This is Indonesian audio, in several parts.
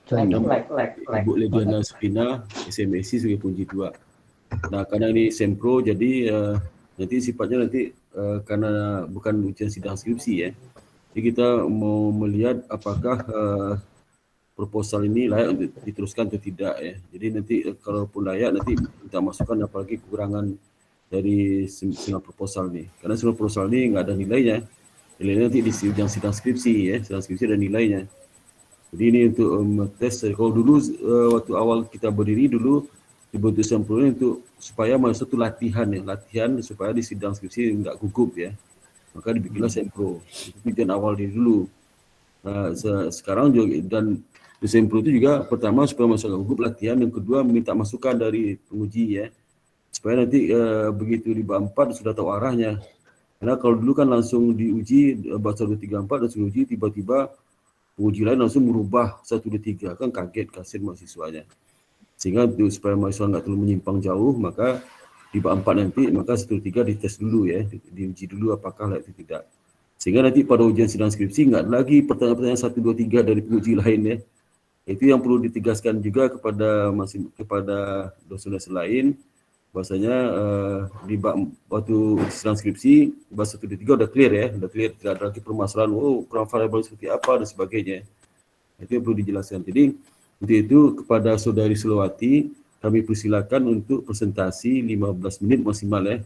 Nama Like. Ibu Lediana Spina, SMSC sebagai penguji 2. Nah, karena ini sempro, jadi nanti sifatnya nanti karena bukan ujian sidang skripsi ya. Jadi kita mau melihat apakah proposal ini layak untuk diteruskan atau tidak ya. Jadi nanti kalaupun layak nanti kita masukkan apalagi kekurangan dari semua proposal nih. Karena semua proposal ini nggak ada nilainya. Nilainya nanti di sidang skripsi ya, sidang skripsi ada nilainya. Jadi ini untuk tes. Kalau dulu waktu awal kita berdiri dulu dibentuk sempurna untuk supaya masuk satu latihan ya, latihan supaya di sidang skripsi nggak gugup ya. Maka dibikinlah sempro. Itu tujuan awal dari dulu. Nah, sekarang juga dan di sempro itu juga pertama supaya masuk gugup latihan, yang kedua minta masukan dari penguji ya. Supaya nanti begitu di bab 4 sudah tahu arahnya. Karena kalau dulu kan langsung diuji bab 1, 2, 3, 4 dan diuji tiba-tiba penguji lain langsung merubah 1, 2, 3 kan kaget kasihan mahasiswanya. Sehingga supaya mahasiswa nggak terlalu menyimpang jauh, maka di bab 4 nanti maka 1, 2, 3 dites dulu ya, diuji dulu apakah layak atau tidak. Sehingga nanti pada ujian sidang skripsi nggak lagi pertanyaan-pertanyaan 1, 2, 3 dari penguji lain ya. Itu yang perlu ditegaskan juga kepada dosen-dosen lain, bahwasanya di waktu sidang skripsi bab 1, 2, 3 udah clear ya, udah clear, tidak ada lagi permasalahan kurang variabel seperti apa dan sebagainya. Itu yang perlu dijelaskan. Jadi untuk itu kepada Saudari Selawati kami persilakan untuk presentasi 15 menit maksimal ya.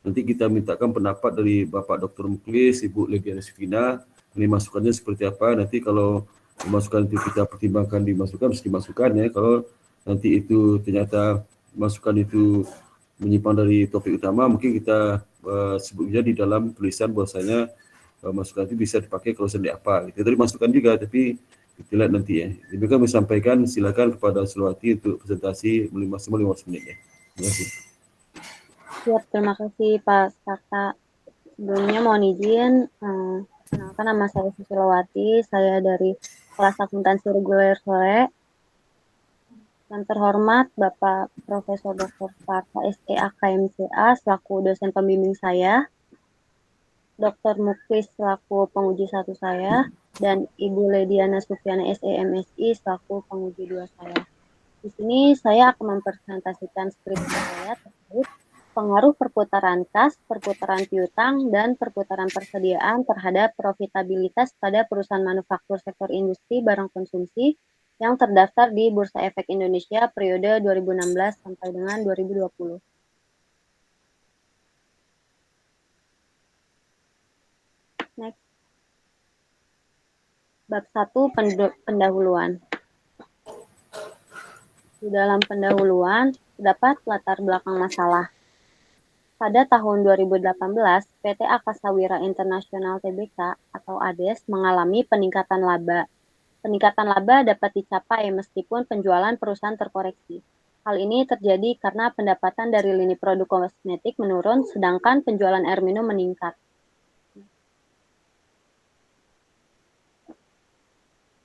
Nanti kita mintakan pendapat dari Bapak Dr. Muklis, Ibu Lediana Spina, ini masukannya seperti apa. Nanti kalau masukan itu kita pertimbangkan dimasukkan, harus dimasukkan ya. Kalau nanti itu ternyata masukan itu menyimpang dari topik utama, mungkin kita sebutnya di dalam tulisan bahwasanya masukan itu bisa dipakai kalau sedang apa. Itu tadi masukan juga, tapi kita lihat nanti ya. Jadi kami sampaikan, silakan kepada Selawati untuk presentasi maksimal 15 menit ya. Terima kasih. Siap, terima kasih Pak Sakta. Sebelumnya mohon izin, kenalkan nama saya Susilawati, saya dari kelas akuntansi reguler sore. Yang terhormat Bapak Profesor Dr. Sparta SEAK MCA selaku dosen pembimbing saya, Dr. Muklis selaku penguji 1 saya, dan Ibu Lediana Sufiana SEMSI selaku penguji 2 saya. Di sini saya akan mempresentasikan skripsi saya terkait pengaruh perputaran kas, perputaran piutang, dan perputaran persediaan terhadap profitabilitas pada perusahaan manufaktur sektor industri barang konsumsi yang terdaftar di Bursa Efek Indonesia periode 2016 sampai dengan 2020. Next. Bab 1 pendahuluan. Di dalam pendahuluan terdapat latar belakang masalah. Pada tahun 2018, PT Akasawira International Tbk atau ADES mengalami peningkatan laba. Peningkatan laba dapat dicapai meskipun penjualan perusahaan terkoreksi. Hal ini terjadi karena pendapatan dari lini produk kosmetik menurun, sedangkan penjualan air minum meningkat.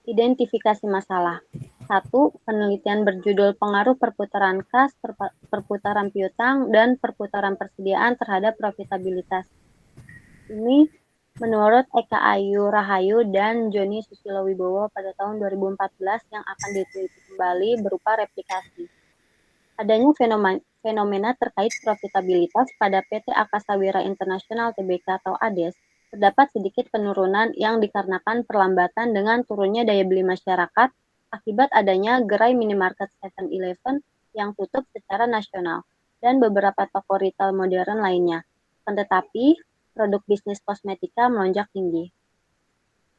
Identifikasi masalah. 1. Penelitian berjudul Pengaruh Perputaran Kas, Perputaran Piutang, dan Perputaran Persediaan terhadap Profitabilitas. Ini menurut Eka Ayu Rahayu dan Joni Susilo Wibowo pada tahun 2014 yang akan diteliti kembali berupa replikasi. Adanya fenomena terkait profitabilitas pada PT Akasawira International Tbk atau ADES, terdapat sedikit penurunan yang dikarenakan perlambatan dengan turunnya daya beli masyarakat akibat adanya gerai minimarket 7-Eleven yang tutup secara nasional dan beberapa toko retail modern lainnya. Tetapi, produk bisnis kosmetika melonjak tinggi.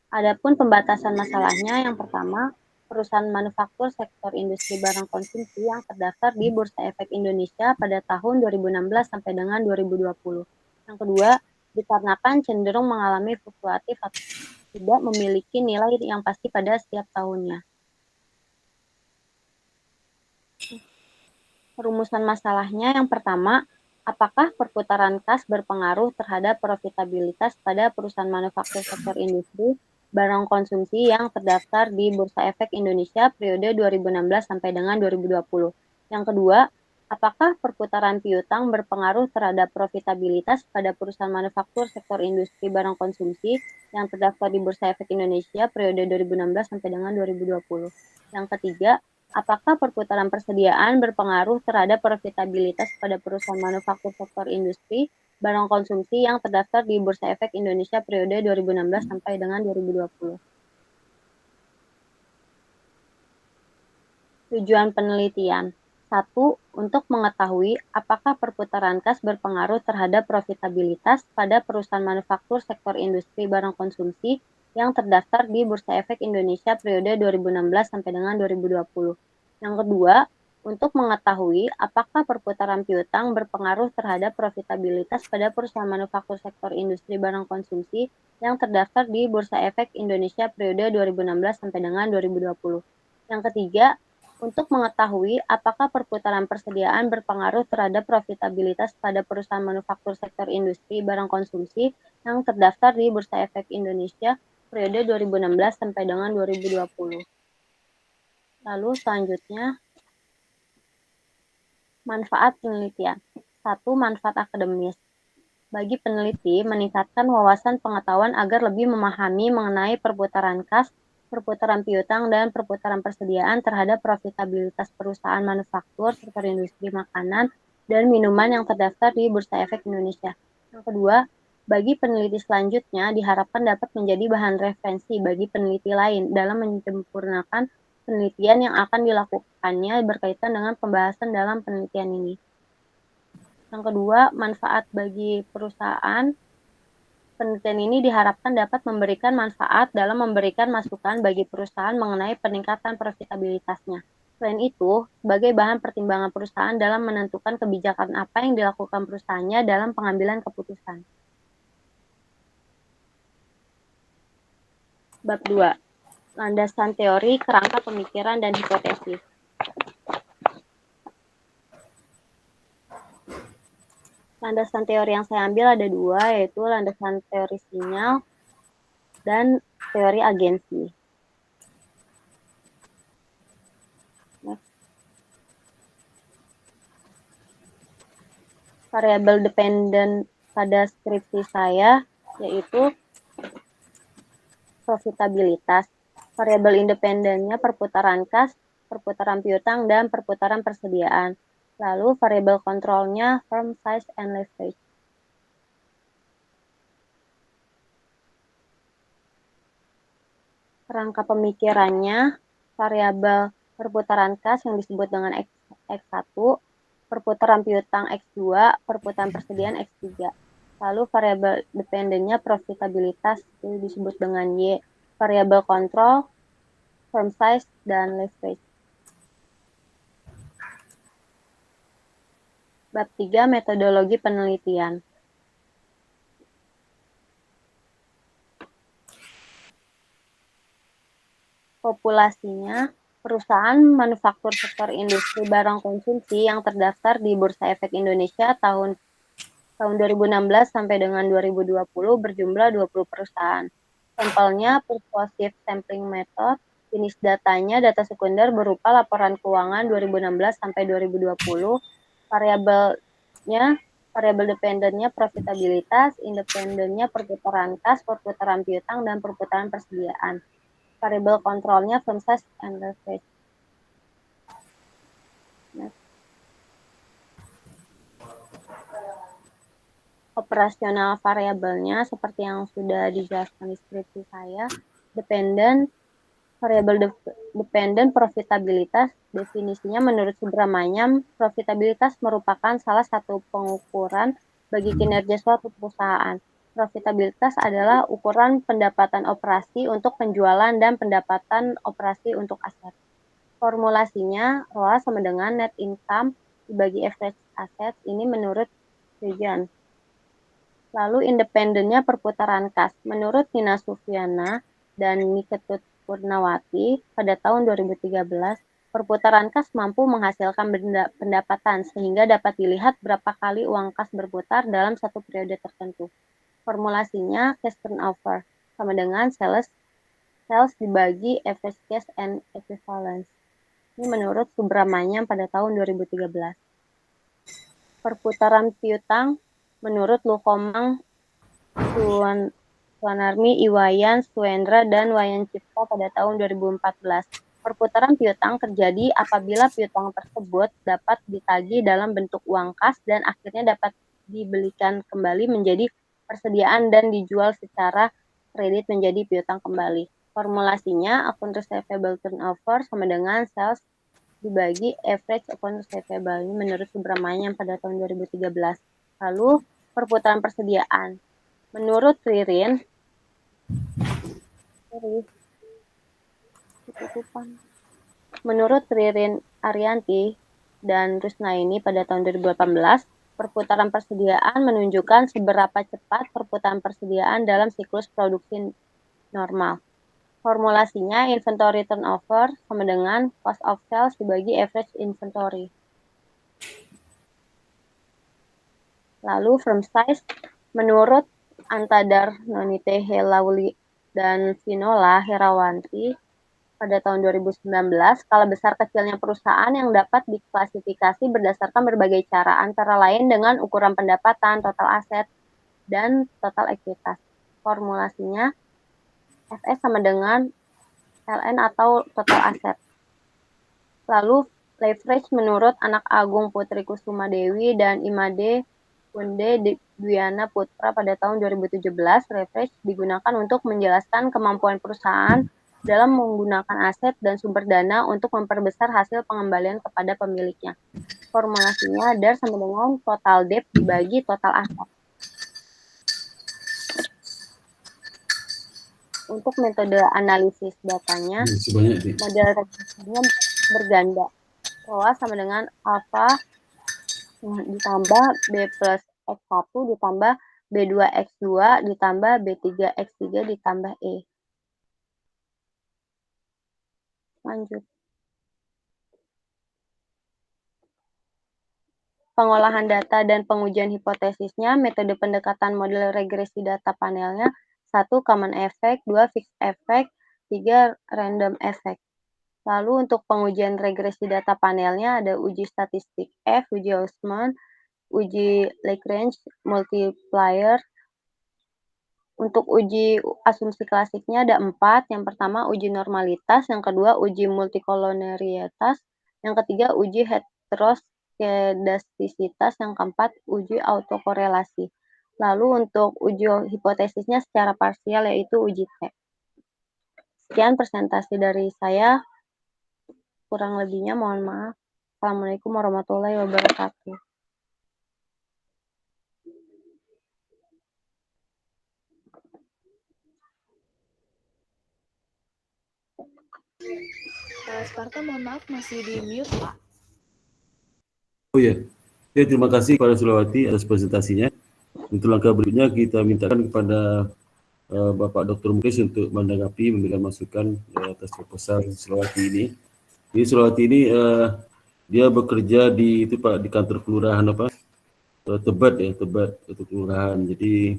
Adapun pembatasan masalahnya, yang pertama, perusahaan manufaktur sektor industri barang konsumsi yang terdaftar di Bursa Efek Indonesia pada tahun 2016 sampai dengan 2020. Yang kedua, dikarenakan cenderung mengalami fluktuatif atau tidak memiliki nilai yang pasti pada setiap tahunnya. Rumusan masalahnya yang pertama, apakah perputaran kas berpengaruh terhadap profitabilitas pada perusahaan manufaktur sektor industri barang konsumsi yang terdaftar di Bursa Efek Indonesia periode 2016 sampai dengan 2020. Yang kedua, Apakah perputaran piutang berpengaruh terhadap profitabilitas pada perusahaan manufaktur sektor industri barang konsumsi yang terdaftar di Bursa Efek Indonesia periode 2016 sampai dengan 2020? Yang ketiga, apakah perputaran persediaan berpengaruh terhadap profitabilitas pada perusahaan manufaktur sektor industri barang konsumsi yang terdaftar di Bursa Efek Indonesia periode 2016 sampai dengan 2020? Tujuan penelitian. 1. Untuk mengetahui apakah perputaran kas berpengaruh terhadap profitabilitas pada perusahaan manufaktur sektor industri barang konsumsi yang terdaftar di Bursa Efek Indonesia periode 2016 sampai dengan 2020. Yang kedua, untuk mengetahui apakah perputaran piutang berpengaruh terhadap profitabilitas pada perusahaan manufaktur sektor industri barang konsumsi yang terdaftar di Bursa Efek Indonesia periode 2016 sampai dengan 2020. Yang ketiga, untuk mengetahui apakah perputaran persediaan berpengaruh terhadap profitabilitas pada perusahaan manufaktur sektor industri barang konsumsi yang terdaftar di Bursa Efek Indonesia periode 2016 sampai dengan 2020. Lalu selanjutnya, manfaat penelitian. 1. Manfaat akademis. Bagi peneliti, meningkatkan wawasan pengetahuan agar lebih memahami mengenai perputaran kas, perputaran piutang, dan perputaran persediaan terhadap profitabilitas perusahaan manufaktur sektor industri makanan dan minuman yang terdaftar di Bursa Efek Indonesia. Yang kedua, bagi peneliti selanjutnya diharapkan dapat menjadi bahan referensi bagi peneliti lain dalam menyempurnakan penelitian yang akan dilakukannya berkaitan dengan pembahasan dalam penelitian ini. Yang kedua, manfaat bagi perusahaan. Penelitian ini diharapkan dapat memberikan manfaat dalam memberikan masukan bagi perusahaan mengenai peningkatan profitabilitasnya. Selain itu, sebagai bahan pertimbangan perusahaan dalam menentukan kebijakan apa yang dilakukan perusahaannya dalam pengambilan keputusan. Bab 2. Landasan teori, kerangka pemikiran, dan hipotesis. Landasan teori yang saya ambil ada dua, yaitu landasan teori sinyal dan teori agensi. Variabel dependen pada skripsi saya yaitu profitabilitas. Variabel independennya perputaran kas, perputaran piutang, dan perputaran persediaan. Lalu variabel kontrolnya firm size and leverage. Kerangka pemikirannya variabel perputaran kas yang disebut dengan X1, perputaran piutang X2, perputaran persediaan X3. Lalu variabel dependennya profitabilitas disebut dengan Y, variabel kontrol, firm size, dan leverage. Bab 3, metodologi penelitian. Populasinya, perusahaan manufaktur sektor industri barang konsumsi yang terdaftar di Bursa Efek Indonesia tahun 2016 sampai dengan 2020 berjumlah 20 perusahaan. Sampelnya persuasive sampling method, jenis datanya data sekunder berupa laporan keuangan 2016 sampai 2020, variabel dependennya profitabilitas, independennya perputaran kas, perputaran piutang, dan perputaran persediaan. Variabel kontrolnya firm size and leverage. Operasional variabelnya seperti yang sudah dijelaskan di skripsi saya, variabel dependen profitabilitas, definisinya menurut Subramanyam, profitabilitas merupakan salah satu pengukuran bagi kinerja suatu perusahaan. Profitabilitas adalah ukuran pendapatan operasi untuk penjualan dan pendapatan operasi untuk aset. Formulasinya, ROA sama dengan net income dibagi average asset, ini menurut Regan. Lalu independennya perputaran kas. Menurut Nina Sufiana dan Niketut Purnawati pada tahun 2013, perputaran kas mampu menghasilkan pendapatan sehingga dapat dilihat berapa kali uang kas berputar dalam satu periode tertentu. Formulasinya cash turnover sama dengan sales dibagi average cash and equivalence. Ini menurut Subramanyam pada tahun 2013. perputaran piutang menurut Lukomang, Suwanarmi, Iwayan, Suendra, dan Wayan Cipta pada tahun 2014. Perputaran piutang terjadi apabila piutang tersebut dapat ditagih dalam bentuk uang kas dan akhirnya dapat dibelikan kembali menjadi persediaan dan dijual secara kredit menjadi piutang kembali. Formulasinya, account receivable turnover sama dengan sales dibagi average account receivable ini menurut Subramanian pada tahun 2013. Lalu perputaran persediaan. Menurut Ririn, Arianti dan Rusnaini pada tahun 2018, perputaran persediaan menunjukkan seberapa cepat perputaran persediaan dalam siklus produksi normal. Formulasinya inventory turnover sama dengan cost of sales dibagi average inventory. Lalu firm size, menurut Antadar Nonite Helauli dan Vinola Herawanti pada tahun 2019, skala besar kecilnya perusahaan yang dapat diklasifikasi berdasarkan berbagai cara, antara lain dengan ukuran pendapatan, total aset, dan total ekuitas. Formulasinya FS sama dengan LN atau total aset. Lalu leverage menurut Anak Agung Putri Kusuma Dewi dan Imade Kunde Dwiana Putra pada tahun 2017, leverage digunakan untuk menjelaskan kemampuan perusahaan dalam menggunakan aset dan sumber dana untuk memperbesar hasil pengembalian kepada pemiliknya. Formulasinya DAR sama dengan total debt dibagi total aset. Untuk metode analisis datanya, model regresinya berganda. ROA sama dengan alpha ditambah B plus X1 ditambah B2X2 ditambah B3X3 ditambah E. Lanjut. Pengolahan data dan pengujian hipotesisnya, metode pendekatan model regresi data panelnya, 1. Common effect, 2. Fixed effect, 3. Random effect. Lalu untuk pengujian regresi data panelnya ada uji statistik F, uji Hausman, uji Lagrange multiplier. Untuk uji asumsi klasiknya ada 4. Yang pertama uji normalitas, yang kedua uji multikolonariatas, yang ketiga uji heteroskedastisitas, yang keempat uji autokorelasi. Lalu untuk uji hipotesisnya secara parsial yaitu uji T. Sekian presentasi dari saya. Kurang lebihnya mohon maaf. Assalamualaikum warahmatullahi wabarakatuh. Sparta, mohon maaf masih di mute, Pak. Oh ya, terima kasih kepada Sulawati atas presentasinya. Untuk langkah berikutnya kita mintakan kepada Bapak Dr. Muklis untuk menanggapi, memberikan masukan atas proposal Sulawati ini. Jadi Sulawati ini dia bekerja di itu Pak, di kantor kelurahan apa? Tebet ya, Tebet itu kelurahan. Jadi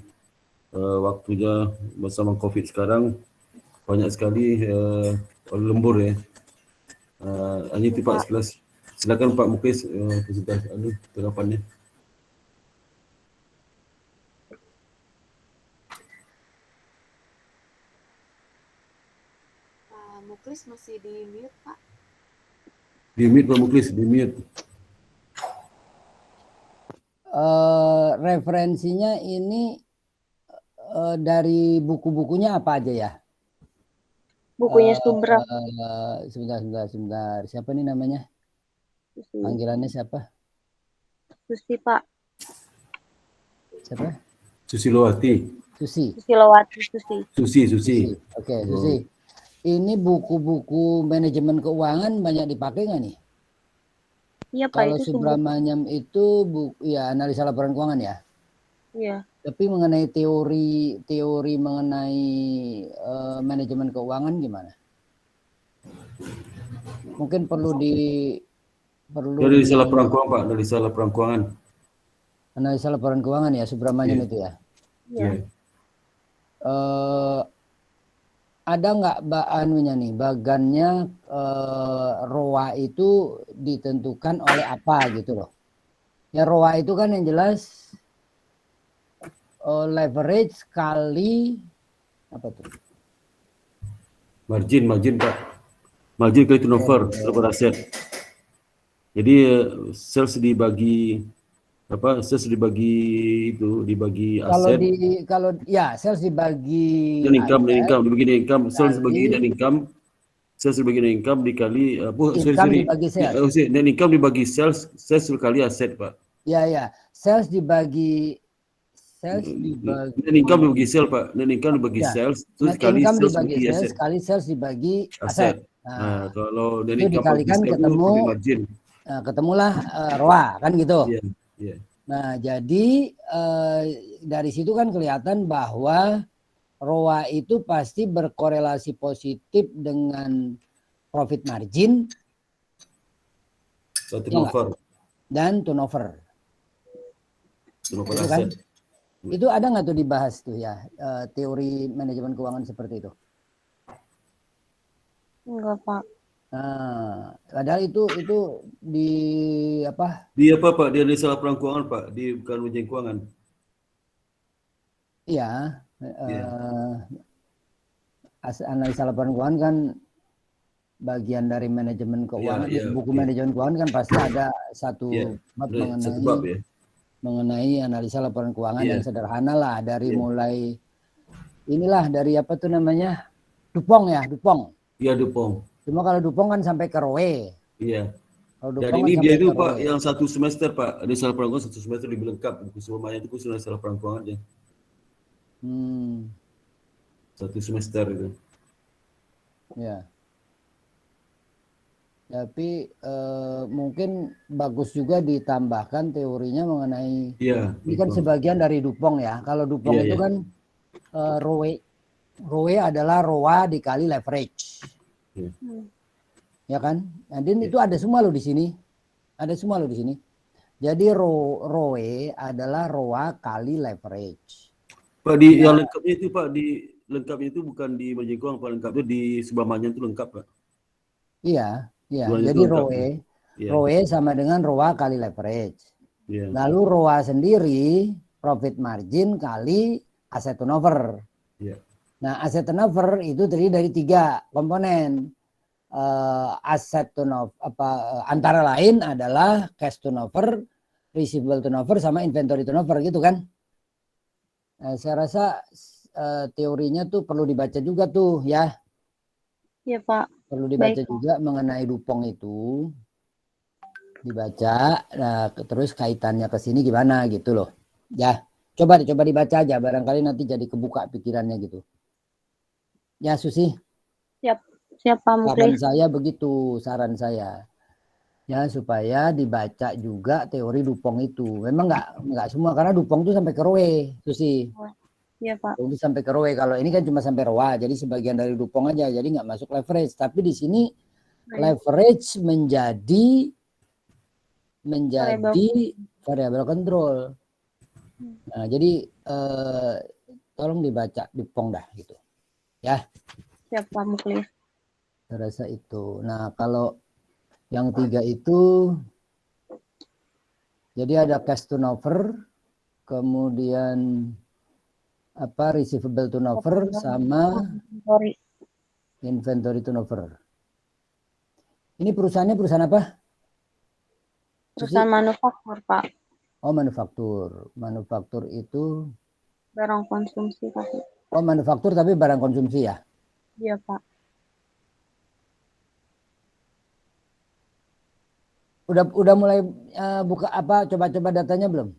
waktunya bersama COVID sekarang banyak sekali lembur ya. Hanya itu Pak sekelas. Silakan Pak Muklis presentasi tanggapannya. Pak Muklis masih di mute, Pak. Di mute Pak Muklis, di mute. Referensinya ini dari buku-bukunya apa aja ya? Bukunya Subra. Sebentar. Siapa nih namanya? Susi. Panggilannya siapa? Susi, Pak. Siapa? Susilowati. Susi. Susi. Oke, Susi. Ini buku-buku manajemen keuangan banyak dipakai nggak nih? Iya, Pak. Kalau Itu Subramanyam itu ya analisa laporan keuangan ya? Iya. Tapi mengenai teori mengenai manajemen keuangan gimana? Mungkin perlu analisa laporan keuangan Pak, analisa laporan keuangan. Analisa laporan keuangan ya, Subramanyam itu ya? Iya. Ada nggak bagannya ROA itu ditentukan oleh apa gitu loh? Ya ROA itu kan yang jelas leverage kali apa tuh? Margin Pak. Margin kali turnover terhadap aset. Jadi sales dibagi apa? Sales dibagi itu dibagi Kalau aset kalau ya sales dibagi dan aset dibagi net income, sales dibagi net kali income, sales dibagi net income dikali income dibagi sales. net income dibagi sales kali aset Pak. Ya ya, sales dibagi Net income dibagi sales Pak, net income dibagi ya. sales, terus Net kali income sales dibagi bagi sales aset. kali sales dibagi Aset. aset. Nah, Nah, kalau net itu income bagi dikalikan sales itu ketemu pakai margin. ketemulah ROA kan gitu. Iya, iya. Nah, jadi dari situ kan kelihatan bahwa ROA itu pasti berkorelasi positif dengan profit margin Satu ya nggak? turnover Dan turnover. Itu kan? aset. Itu ada nggak tuh dibahas tuh ya teori manajemen keuangan seperti itu? Enggak, Pak. Nah, padahal itu di apa? Di apa Pak? Di analisa laporan keuangan Pak, di bukan ujian keuangan. Iya, Iya, analisa laporan keuangan kan bagian dari manajemen iya, keuangan. Di iya, buku iya, manajemen keuangan kan pasti ada iya. satu bab Ada satu bab ya. mengenai analisa laporan keuangan Iya, yang sederhana lah dari iya. mulai inilah dari apa tuh namanya Dupong ya Dupong. Iya, Dupong. Cuma kalau Dupong kan sampai ke ROE. Iya. Kalau Dan Dupong kan ini dia sampai itu ke Pak ROE. yang satu semester Pak, analisa laporan keuangan satu semester lebih lengkap. Buku sebelumnya itu khusus analisa laporan keuangan aja. Hmm, Satu semester itu. ya. Tapi mungkin bagus juga ditambahkan teorinya mengenai Iya, ini kan Dupong. sebagian dari Dupong ya. Kalau Dupong Iya, itu iya. kan ROE. ROE adalah ROA dikali leverage. Iya. Ya kan? Nah, dan itu ada semua loh di sini. Ada semua loh di sini. Jadi ROE adalah ROA kali leverage. Pak di Nah, yang lengkapnya itu Pak di lengkapnya itu bukan di margin keuangan Pak, lengkapnya di sebelahnya itu lengkap Pak. iya, iya. Sebelahnya itu Jadi lengkap. Iya, ROE sama dengan ROA kali leverage. iya. Lalu ROA sendiri profit margin kali aset turnover. Iya. Nah, aset turnover itu terdiri dari 3 komponen. Aset turnover antara lain adalah cash turnover, receivable turnover sama inventory turnover gitu kan. Saya rasa teorinya tuh perlu dibaca juga tuh ya. Iya, Pak. Perlu dibaca Baik, Pak. juga mengenai Dupong itu. Dibaca, nah, terus kaitannya ke sini gimana gitu loh. Ya, coba dibaca aja, barangkali nanti jadi kebuka pikirannya gitu. Ya, Susi, Siap, Pak saran Muklis. saya begitu, saran saya. Ya, supaya dibaca juga teori Dupong itu. Memang nggak semua, karena Dupong itu sampai ke ROE, Susi. Iya, Pak. Dupong itu sampai ke ROE. Kalau ini kan cuma sampai ROA, jadi sebagian dari Dupong aja, jadi nggak masuk leverage. Tapi di sini Baik. leverage menjadi variable control. Nah, jadi tolong dibaca Dupong dah gitu. Ya, Siap, Pak Muklis. saya rasa itu. Nah, kalau yang 3 itu jadi ada cash turnover, kemudian apa receivable turnover sama Sorry. inventory turnover. Ini perusahaannya perusahaan apa? Perusahaan manufaktur, Pak. Oh, manufaktur. Manufaktur itu Barang konsumsi, Pak. manufaktur tapi barang konsumsi ya. Iya, Pak. Udah mulai buka apa coba-coba datanya belum?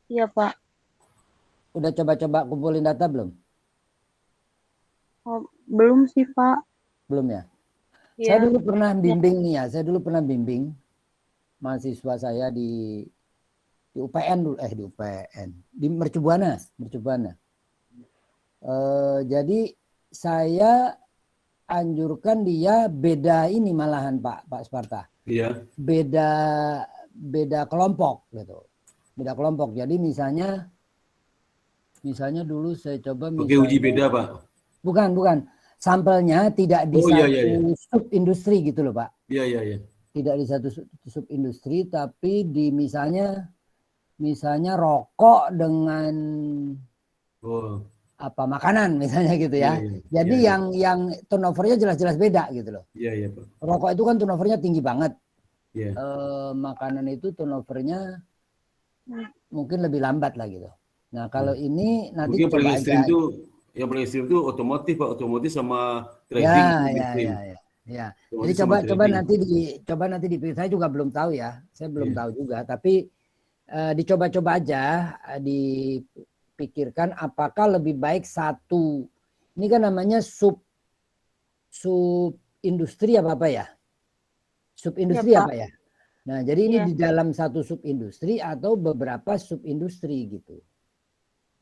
Iya, Pak. Udah coba-coba kumpulin data belum? Oh, belum sih, Pak. Belum ya? Iya. Saya dulu pernah bimbing nih ya. Saya dulu pernah bimbing mahasiswa saya di UPN dulu, di UPN, di Mercubuana. Jadi saya anjurkan dia beda ini malahan Pak Sparta. Iya. Beda kelompok gitu. Beda kelompok. Jadi misalnya dulu saya coba Pakai uji beda Pak. Bukan. Sampelnya tidak di Oh, iya, iya, iya. sub industri gitu loh Pak. Iya, iya, iya. tidak di satu sub industri, tapi di misalnya rokok dengan Oh, apa makanan misalnya gitu iya, ya. iya, Jadi iya, yang turnovernya jelas-jelas beda gitu loh. iya, iya, Pak. Rokok itu kan turnovernya tinggi banget. Iya. Makanan itu turnovernya mungkin lebih lambat lah gitu. Nah kalau ini nanti Mungkin coba aja. yang paling ekstrim tuh otomotif, Pak. Otomotif sama Ya, trading itu ya, ekstrim. ya, ya, ya. Jadi Otomotif sama coba trading. nanti dipilih. Saya juga belum tahu ya. Saya belum Iya. tahu juga. Tapi dicoba-coba aja, dipikirkan apakah lebih baik satu. Ini kan namanya sub industri apa ya? Sub industri Pak. apa ya? Nah, jadi ini Iya. di dalam satu sub industri atau beberapa sub industri gitu.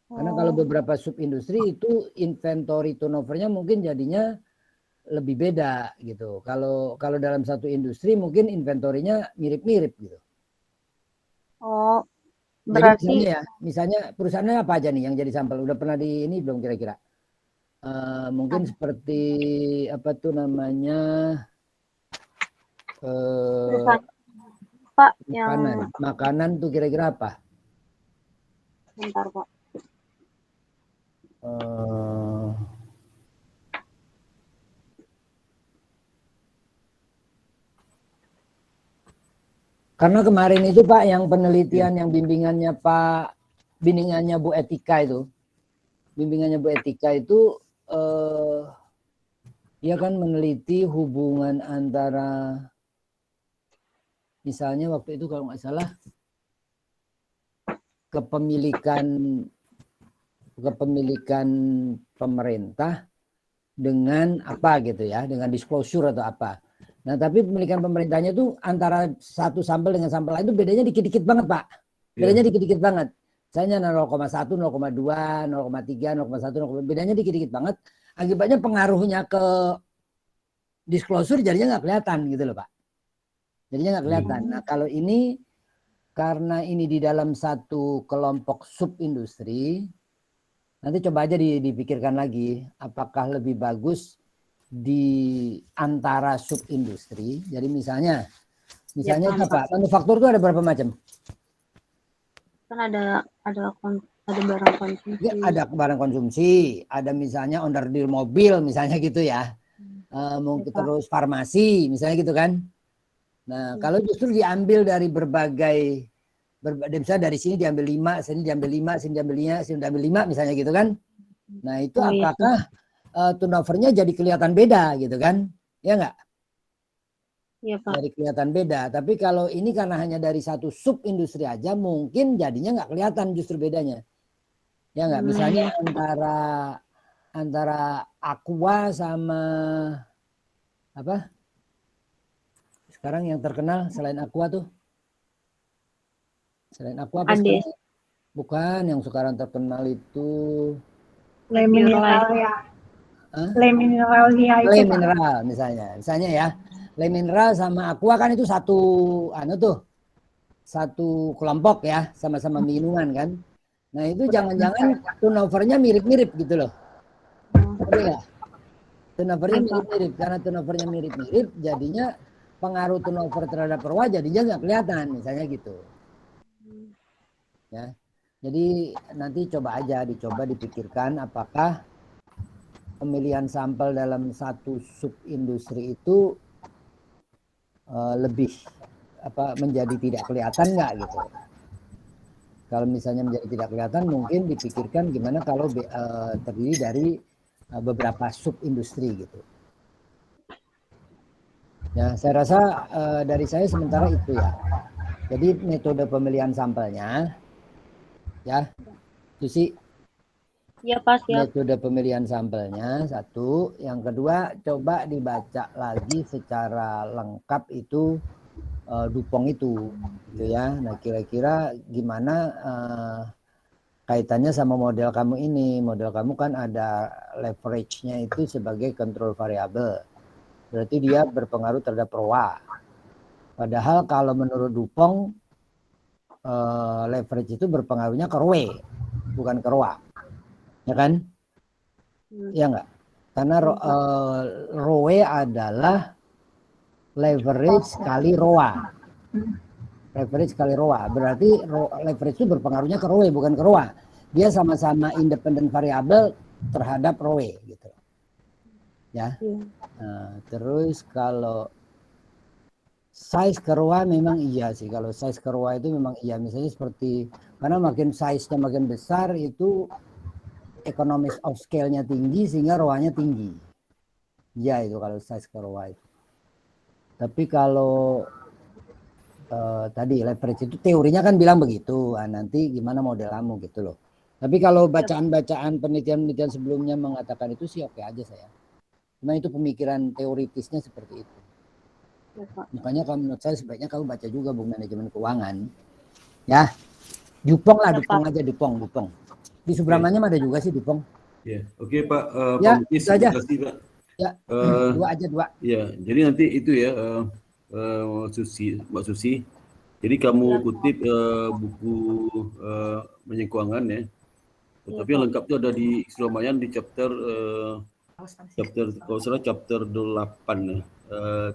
Karena kalau beberapa sub industri itu inventory turnovernya mungkin jadinya lebih beda gitu. Kalau dalam satu industri mungkin inventorinya mirip-mirip gitu. Oh, Jadi berarti misalnya perusahaannya apa aja nih yang jadi sampel? Udah pernah di ini belum kira-kira? Mungkin seperti apa tuh namanya perusahaan Pak yang makanan tuh kira-kira apa? bentar Pak. Karena kemarin itu Pak yang penelitian yang bimbingannya Bu Etika itu, dia kan meneliti hubungan antara misalnya waktu itu kalau nggak salah kepemilikan pemerintah dengan apa gitu ya, dengan disclosure atau apa. Nah, tapi pemilikan pemerintahnya itu antara satu sampel dengan sampel lain itu bedanya dikit-dikit banget, Pak. Bedanya dikit-dikit banget. Misalnya 0,1, 0,2, 0,3, 0,1, bedanya dikit-dikit banget. Akibatnya pengaruhnya ke disclosure jadinya nggak kelihatan gitu loh, Pak. Jadinya nggak kelihatan. Nah, kalau ini karena ini di dalam satu kelompok sub industri, nanti coba aja dipikirkan lagi apakah lebih bagus di antara sub industri. Jadi misalnya apa? Manufaktur itu ada berapa macam? Kan ada barang konsumsi. Ya, ada barang konsumsi, ada misalnya onderdil mobil misalnya gitu ya. Mungkin terus farmasi misalnya gitu kan. Nah, kalau justru diambil dari berbagai misalnya dari sini diambil 5, sini diambil 5, sini diambil 5, sini diambil 5 misalnya gitu kan. Nah, itu apakah turnovernya jadi kelihatan beda gitu kan? Ya enggak? Iya, Pak. Jadi kelihatan beda. Tapi kalau ini karena hanya dari satu sub industri aja mungkin jadinya nggak kelihatan justru bedanya. Ya enggak? Misalnya antara Aqua sama apa? Sekarang yang terkenal selain Aqua tuh? Selain Aqua apa sih? Bukan, yang sekarang terkenal itu Le Mineral ya. Le Mineral ya itu. Le Mineral misalnya ya. Le Mineral sama Aqua kan itu satu kelompok ya, sama-sama minuman kan. Nah, itu jangan-jangan turnovernya mirip-mirip gitu loh. Betul ya? Turnovernya mirip-mirip, karena turnovernya mirip-mirip jadinya pengaruh turnover terhadap ROA jadinya nggak kelihatan misalnya gitu. Ya. Jadi nanti dicoba dipikirkan apakah pemilihan sampel dalam satu sub industri itu lebih menjadi tidak kelihatan nggak gitu. Kalau misalnya menjadi tidak kelihatan mungkin dipikirkan gimana kalau terdiri dari beberapa sub industri gitu. Ya, saya rasa dari saya sementara itu ya. Jadi metode pemilihan sampelnya ya, Susi. Ya, Pak, siap. Metode pemilihan sampelnya satu, yang kedua coba dibaca lagi secara lengkap itu Dupont itu, gitu ya. Nah kira-kira gimana kaitannya sama model kamu ini? Model kamu kan ada leverage-nya itu sebagai control variable, berarti dia berpengaruh terhadap ROA. Padahal kalau menurut Dupont leverage itu berpengaruhnya ke ROE, bukan ke ROA. Ya kan? Ya enggak? Karena ROE adalah leverage kali ROA. Leverage kali ROA. Berarti leverage itu berpengaruhnya ke ROE bukan ke ROA. Dia sama-sama independen variabel terhadap ROE gitu. Ya. Nah, terus kalau size ke ROA memang iya sih. Kalau size ke ROA itu memang iya. Misalnya seperti karena makin size-nya makin besar itu economies of scale-nya tinggi sehingga ROA-nya tinggi. Iya itu kalau size ke ROA itu. Tapi kalau tadi leverage itu teorinya kan bilang begitu. Nanti gimana model kamu gitu loh. Tapi kalau bacaan-bacaan penelitian-penelitian sebelumnya mengatakan itu sih oke aja saya. Cuma itu pemikiran teoritisnya seperti itu. Makanya kalau menurut saya sebaiknya kamu baca juga buku manajemen keuangan. Ya. Dupong lah, Dupong aja, Dupong. Di Subramanya ada juga sih Dupong. Ya, oke Pak. Ya, Pak Muklis, itu aja. terima kasih Pak. Ya, dua. Ya, jadi nanti itu ya, Mbak Susi. Jadi kamu kutip buku manajemen keuangan ya. Tapi yang lengkap itu ada di Surabaya di chapter kalau salah chapter 8 ya.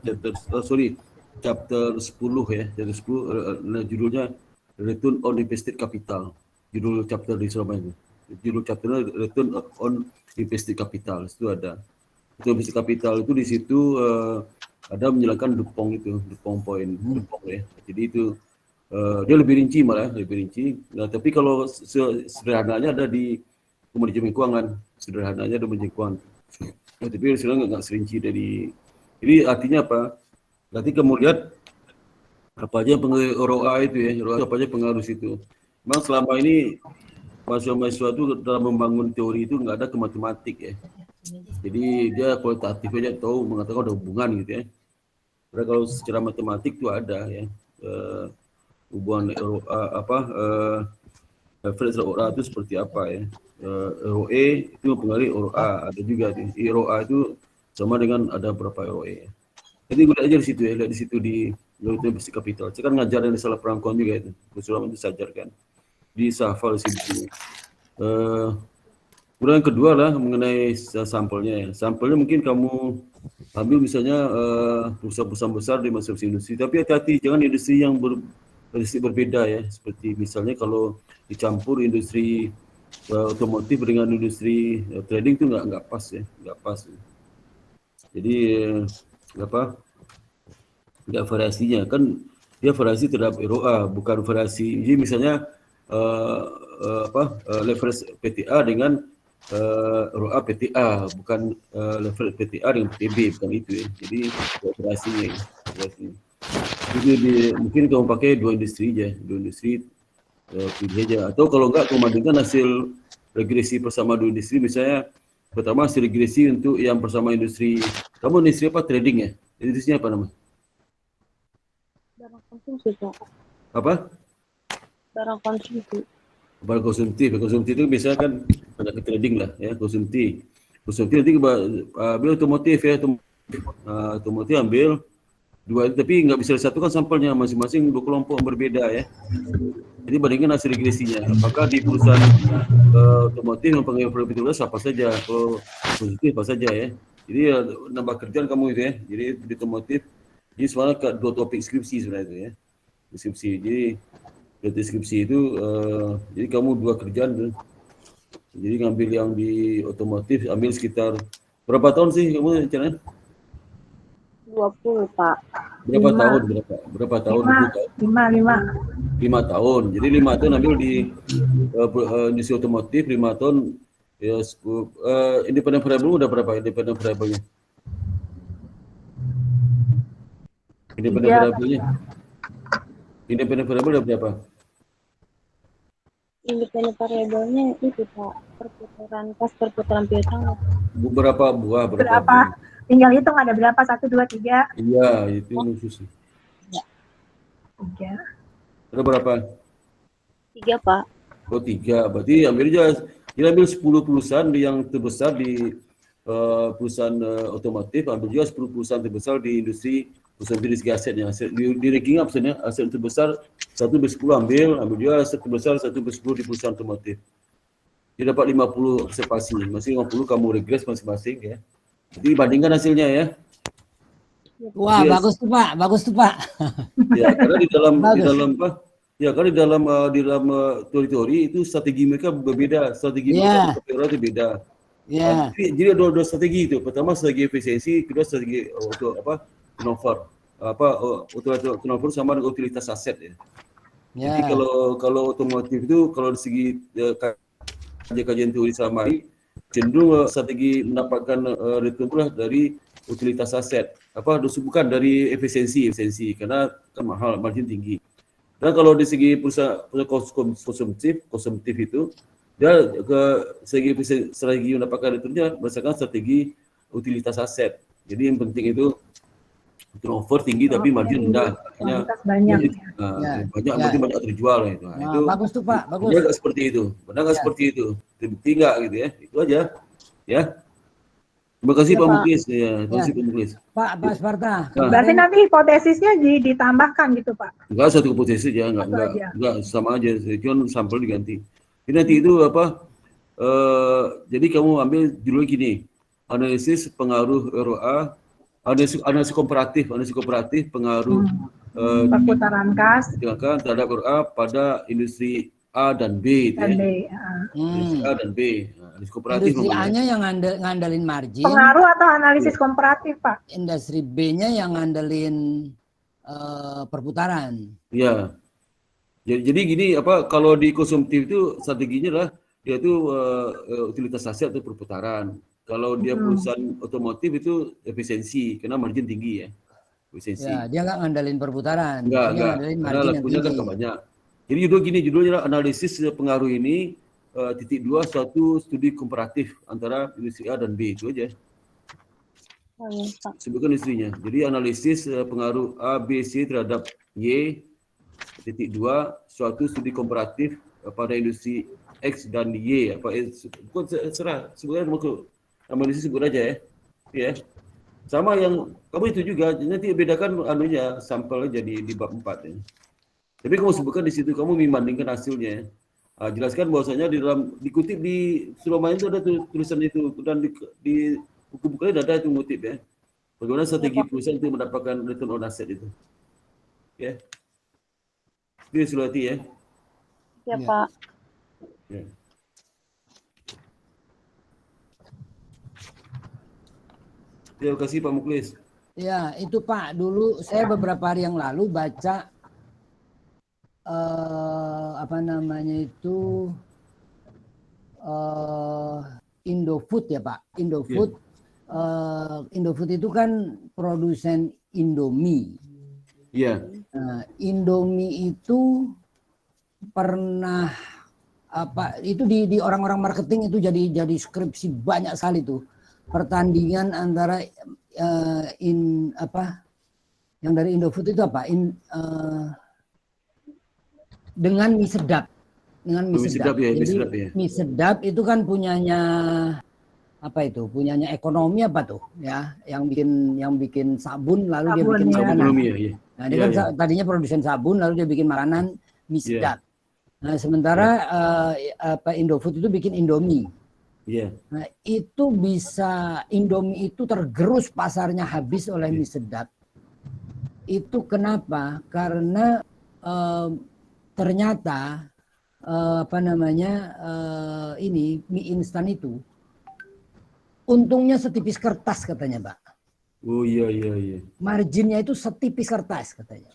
Chapter 10 ya. Chapter 10 judulnya Return on Invested Capital. Judul chapter di Surabaya itu. Judul chapternya Return on Invested Capital. Itu ada. Itu invested capital itu di situ ada menjelaskan Dupong itu, Dupong point, Dupong ya. Jadi itu dia lebih rinci malah, lebih rinci. Nah, tapi kalau sederhananya ada di manajemen keuangan, sederhananya ada manajemen keuangan. Nah, tapi sebenarnya nggak serinci dari. Jadi artinya apa? Berarti kamu lihat apa aja pengaruh ROA itu ya, ROA apa aja pengaruh situ. Memang selama ini mahasiswa-mahasiswa itu dalam membangun teori itu nggak ada ke matematik ya. Jadi dia kualitatif aja tahu mengatakan ada hubungan gitu ya. Karena kalau secara matematik itu ada ya. Hubungan average ROA itu seperti apa ya. ROE itu mempengaruhi ROA, ada juga di ROA itu sama dengan ada berapa ROE. Jadi gue lihat aja di situ ya, lihat di situ di investasi capital. Saya kan ngajar yang salah perangkuan juga itu, Surabaya itu sajarkan di Safal di sini. Kemudian yang kedua lah mengenai sampelnya ya. Sampelnya mungkin kamu ambil misalnya perusahaan-perusahaan besar di masing-masing industri, tapi hati-hati jangan industri yang berbeda ya. Seperti misalnya kalau dicampur industri otomotif dengan industri trading itu nggak pas ya, nggak pas. Jadi nggak variasinya kan, dia variasi terhadap ROA bukan variasi. Jadi misalnya leverage PTA dengan ROA PTA bukan leverage PTA dengan PTB, bukan itu ya. Jadi variasinya. Jadi mungkin kamu pakai dua industri pilih aja, atau kalau enggak kamu bandingkan hasil regresi bersama dua industri. Misalnya pertama hasil regresi untuk yang bersama industri, kamu industri apa, trading ya, industrinya apa namanya? Barang konsumsi, Pak. Apa? Barang konsumsi. Barang konsumtif. Konsumtif itu biasanya kan ada ke trading lah ya, konsumtif nanti ambil otomotif ya, otomotif ambil dua, tapi nggak bisa disatukan sampelnya, masing-masing dua kelompok berbeda ya. Jadi bandingkan hasil regresinya, apakah di perusahaan otomotif yang pengen produktivitas apa saja, kalau positif apa saja ya. Jadi nambah kerjaan kamu itu ya. Jadi di otomotif, jadi sebenarnya dua topik skripsi sebenarnya itu ya, skripsi. Jadi deskripsi itu jadi kamu dua kerjaan tuh. Jadi ngambil yang di otomotif, ambil sekitar berapa tahun sih kamu rencananya? 20, Pak. Berapa tahun? 5 tahun. Jadi 5 tahun ambil di industri otomotif, 5 tahun ya. Independent variable udah berapa independent variable-nya? Independent variable udah berapa? Independent variabelnya itu, Pak, perputaran piutang. Berapa buah? Berapa? Tinggal hitung ada berapa, 1, 2, 3. Iya, itu khusus. 3. Ada berapa? 3, Pak. Oh 3, berarti ambil aja. Kita ambil 10 perusahaan yang terbesar di perusahaan otomotif, ambil juga 10 perusahaan terbesar di industri perusahaan segi asetnya. Di ranking absennya aset terbesar 1/10 ambil juga aset terbesar 1/10 di perusahaan otomotif. Dia dapat 50 observasi, masih 50 kamu regres masing-masing ya. Jadi bandingkan hasilnya ya. Wah, Yes. bagus tuh Pak. Ya, karena di dalam Bagus. apa? Ya, karena di dalam teori-teori itu strategi mereka berbeda, strategi Iya. mereka itu beda. Ya, Jadi ada dua strategi itu. Pertama strategi efisiensi, kedua strategi untuk apa? Turnover. Untuk turnover sama dengan utilitas aset ya. Jadi ya. kalau otomotif itu kalau dari segi kajian teori selama ini cenderung strategi mendapatkan return itu dari utilitas aset. Bukan dari efisiensi karena kan mahal, margin tinggi. Dan kalau di segi perusahaan konsumtif itu dia ke segi strategi mendapatkan returnnya berdasarkan strategi utilitas aset. Jadi yang penting itu turnover tinggi tapi margin rendah. Artinya Kuantitas banyak. banyak terjual itu. Nah, itu Bagus tuh Pak, bagus. benar nggak seperti itu? Benar nggak seperti itu? Terbukti nggak gitu ya? Itu aja. Ya. Terima kasih Ya, Pak Pak. Muklis. Ya, terima kasih Pak Muklis. Pak Sparta. Berarti nanti hipotesisnya ditambahkan gitu Pak. Enggak satu hipotesis ya, enggak sama aja. Cuma sampel diganti. Jadi nanti itu jadi kamu ambil judul gini, analisis pengaruh ROA, analisis komparatif pengaruh Perputaran kas terhadap ROA pada industri A dan B itu dan ya. B. Industri A dan B. Analisis komparatif Industri namanya. A-nya yang ngandelin margin, Pengaruh atau analisis komparatif Pak? industri B-nya yang ngandelin perputaran. Ya. Jadi gini kalau di konsumtif itu strateginya adalah dia itu utilitas aset atau perputaran. Kalau dia perusahaan otomotif itu efisiensi karena margin tinggi ya. Efisiensi. Ya, dia nggak ngandelin perputaran, Enggak. ngandelin Karena margin yang lakunya kan tinggi. banyak. Jadi judulnya adalah analisis pengaruh ini _2 suatu studi komparatif antara industri A dan B itu aja. Oh, iya, Pak. Sebutkan industrinya. Jadi analisis pengaruh A, B, C terhadap Y _2 suatu studi komparatif pada industri X dan Y. Serah sebutkan analisis sebut aja ya. Ya. Sama yang kamu itu juga nanti bedakan anunya sampel jadi di bab 4 ya. Tapi kamu sebutkan di situ kamu membandingkan hasilnya. Jelaskan bahwasanya dikutip di Surabaya itu ada tulisan itu dan di buku-bukunya ada itu ngutip ya. Bagaimana strategi perusahaan untuk mendapatkan return on asset itu. Ya. Itu Sulawati ya. Ya, Ya. Pak. Ya. Terima kasih Pak Muklis. Ya, itu Pak, dulu saya beberapa hari yang lalu baca Indofood ya Pak. Indofood itu kan produsen Indomie. Iya. Nah, Indomie itu pernah itu di orang-orang marketing itu jadi skripsi banyak sekali tuh. Pertandingan antara yang dari Indofood itu apa? Dengan mie sedap. Dengan mie sedap. Ya, Jadi mie sedap itu kan punyanya punyanya ekonomi apa tuh ya, yang bikin sabun lalu dia bikin makanan. Nah, dia kan tadinya produsen sabun lalu dia bikin makanan mie sedap. Nah, sementara Indofood itu bikin Indomie. Nah, itu Indomie itu tergerus pasarnya habis oleh mie sedap. Itu kenapa? Karena ternyata ini mie instan itu untungnya setipis kertas katanya, Pak. Oh iya. Marginnya itu setipis kertas katanya.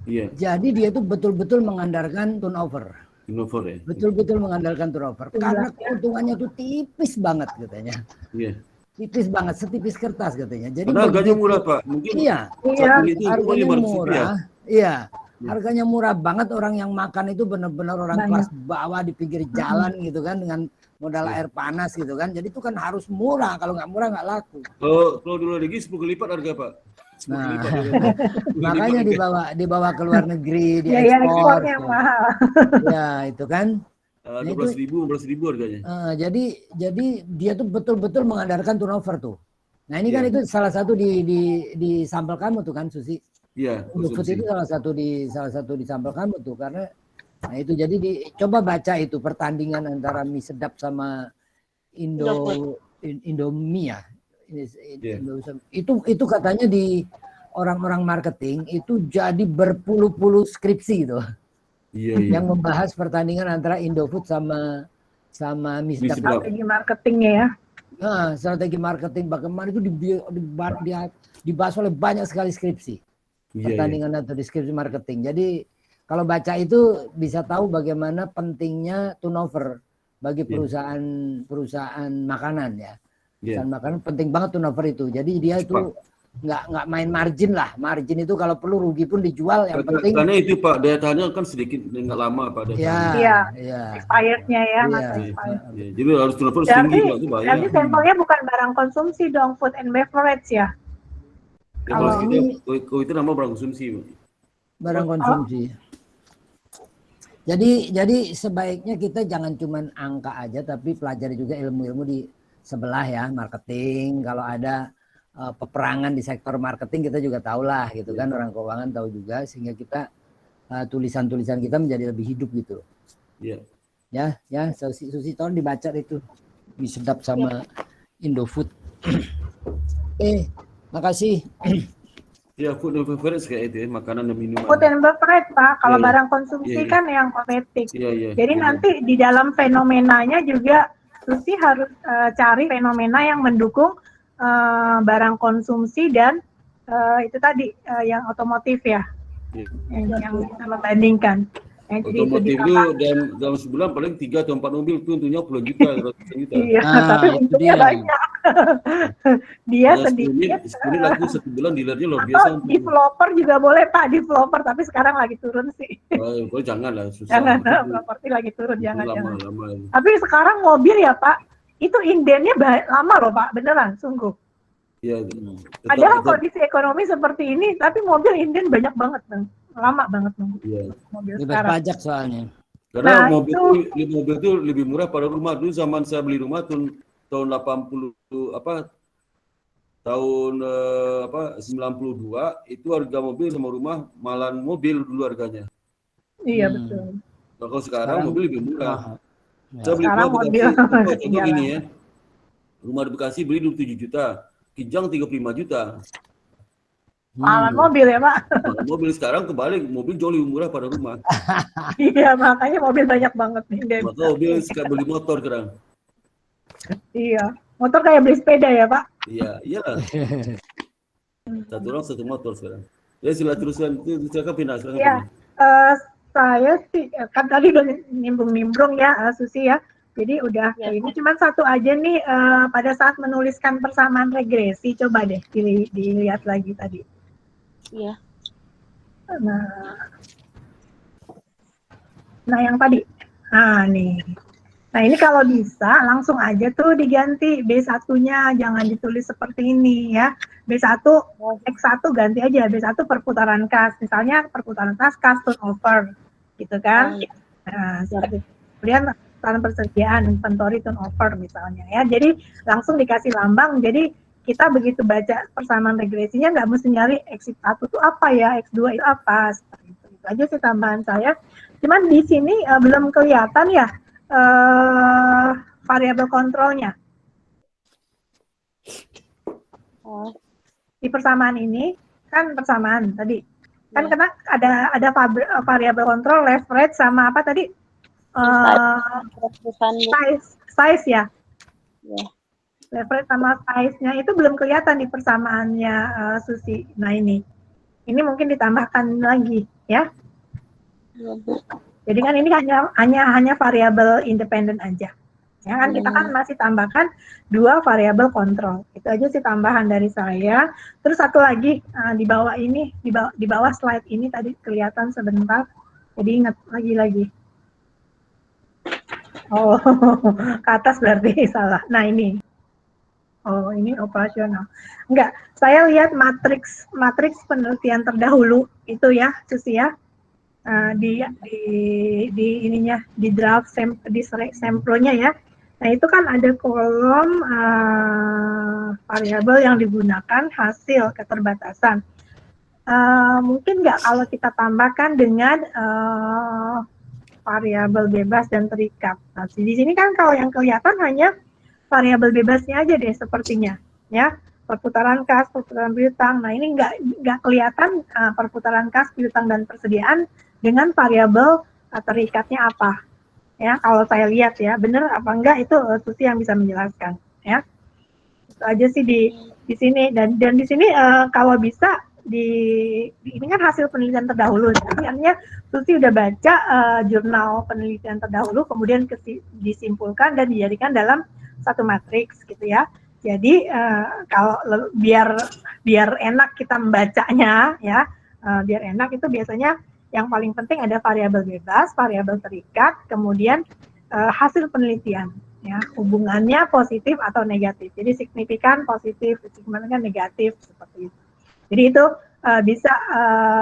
Iya. Jadi dia itu betul-betul mengandalkan turnover. Turnover ya. Betul-betul mengandalkan turnover. Karena keuntungannya itu tipis banget katanya. Iya. Tipis banget, setipis kertas katanya. Jadi karena harganya murah Pak. Mungkin harganya murah. Iya. Harganya murah banget, orang yang makan itu benar-benar orang kelas bawah di pinggir jalan gitu kan, dengan modal air panas gitu kan. Jadi itu kan harus murah, kalau nggak murah nggak laku. Kalau di luar negeri 10 kali lipat harga Pak. Nah, makanya dibawa ke luar negeri, diekspor. Ekspornya mahal. Ya itu kan. 12.000 harganya. Jadi dia tuh betul-betul mengandalkan turnover tuh. Nah ini kan itu salah satu di sampel kamu tuh kan, Susi. Iya. Indofood itu salah satu di sampel kamu tuh, karena nah itu jadi coba baca itu pertandingan antara mie sedap sama Indomie ya. Itu katanya orang-orang marketing itu jadi berpuluh-puluh skripsi itu Iya. yang membahas pertandingan antara Indofood sama Misdaq. Strategi marketingnya ya. Nah, strategi marketing bagaimana itu dibahas oleh banyak sekali skripsi. Iya. Pertandingan atau deskripsi marketing. Jadi kalau baca itu bisa tahu bagaimana pentingnya turnover bagi perusahaan makanan ya. Perusahaan makanan penting banget turnover itu. Jadi dia itu nggak main margin lah. Margin itu kalau perlu rugi pun dijual, yang penting. Karena itu Pak, daya tahannya kan sedikit nggak lama Pak daya tahannya. Iya. Expirednya ya, masa expired. Iya. Jadi harus turnover tinggi Pak, itu bahaya. Berarti sampelnya bukan barang konsumsi dong, food and beverage ya? Ya, kalau itu nama barang konsumsi. Barang konsumsi. Jadi sebaiknya kita jangan cuman angka aja, tapi pelajari juga ilmu-ilmu di sebelah ya, marketing. Kalau ada peperangan di sektor marketing kita juga tahu lah gitu kan, orang keuangan tahu juga, sehingga kita tulisan-tulisan kita menjadi lebih hidup gitu. Iya. Ya, Susi tolong dibaca itu, disedap sama Indofood. Makasih. Ya, food and beverage kayak itu ya, makanan dan minuman. Food and beverage Pak, kalau barang konsumsi kan yang kosmetik. Jadi nanti di dalam fenomenanya juga Susi harus cari fenomena yang mendukung barang konsumsi dan itu tadi yang otomotif ya, yang bisa membandingkan. Otomotif itu dalam sebulan paling 3 atau 4 mobil itu untungnya puluhan juta, ratusan juta. Iya, tapi untungnya banyak. Dia sedikit. 10 laku 1 bulan dealernya luar biasa. Atau developer juga boleh Pak, developer, tapi sekarang lagi turun sih. Jangan lah, susah. Jangan, properti lagi turun, jangan. Lama. Tapi sekarang mobil ya Pak, itu indennya lama loh Pak, beneran, sungguh. Iya. Padahal kondisi ekonomi seperti ini, tapi mobil inden banyak banget Bang. Lama banget Bang. Iya. Mobil Bebas sekarang. pajak soalnya. Karena mobil itu lebih murah pada rumah. Dulu zaman saya beli rumah tahun 80 tahun 92 itu harga mobil sama rumah malan mobil dulu harganya. Iya betul. Kalau sekarang mobil lebih murah. Saya beli Sekarang rumah mobil Bekasi, contoh gini ya. Rumah di Bekasi beli dulu 7 juta, Kijang 35 juta. Malan mobil ya Pak. Mobil sekarang kebalik, mobil jauh lebih murah pada rumah. Iya, makanya mobil banyak banget nih. Maka mobil sekarang beli motor sekarang. Iya, motor kayak beli sepeda ya Pak. Iyalah. Satu orang satu motor sekarang. Ya sila teruskan, silakan pindah. Iya, saya sih kan tadi udah nimbrung ya Susi ya. Jadi udah ini cuma satu aja nih pada saat menuliskan persamaan regresi, coba deh dilihat lagi tadi. Iya. Nah yang tadi, nih. Nah ini kalau bisa langsung aja tuh diganti B1-nya, jangan ditulis seperti ini ya. B1, X1 ganti aja, B1 perputaran kas, misalnya perputaran kas turnover, gitu kan. Nah, seperti kemudian persediaan, inventory turnover misalnya ya. Jadi langsung dikasih lambang, jadi kita begitu baca persamaan regresinya nggak mesti nyari X1 itu apa ya, X2 itu apa, seperti itu. Itu aja sih tambahan saya. Cuman di sini belum kelihatan ya variabel kontrolnya. Di persamaan ini kan persamaan tadi kan karena ada variabel kontrol leverage sama apa tadi size ya. Leverage sama size-nya itu belum kelihatan di persamaannya Susi. Nah ini mungkin ditambahkan lagi ya. Jadi kan ini hanya variabel independen aja. Ya kan kita kan masih tambahkan 2 variabel kontrol. Itu aja sih tambahan dari saya. Terus satu lagi di bawah ini di bawah slide ini tadi kelihatan sebentar. Jadi ingat lagi. Oh, ke atas berarti salah. Nah ini. Oh, ini operasional. Enggak, saya lihat matriks penelitian terdahulu itu ya, Susi ya. Di ininya di draft sampelnya ya. Nah, itu kan ada kolom variabel yang digunakan hasil keterbatasan. Mungkin nggak kalau kita tambahkan dengan variabel bebas dan terikat. Nah, di sini kan kalau yang kelihatan hanya variabel bebasnya aja deh sepertinya, ya. perputaran kas, perputaran piutang. Nah ini nggak kelihatan perputaran kas, piutang dan persediaan dengan variabel terikatnya apa. Ya kalau saya lihat ya benar apa enggak itu Susi yang bisa menjelaskan. Ya itu aja sih di sini dan di sini kalau bisa ini kan hasil penelitian terdahulu, jadi artinya Susi udah baca jurnal penelitian terdahulu, kemudian disimpulkan dan dijadikan dalam satu matriks gitu ya. Jadi kalau biar enak kita membacanya ya, biar enak itu biasanya yang paling penting ada variabel bebas, variabel terikat, kemudian hasil penelitian. Ya, hubungannya positif atau negatif. Jadi signifikan positif, signifikan negatif seperti itu. Jadi itu bisa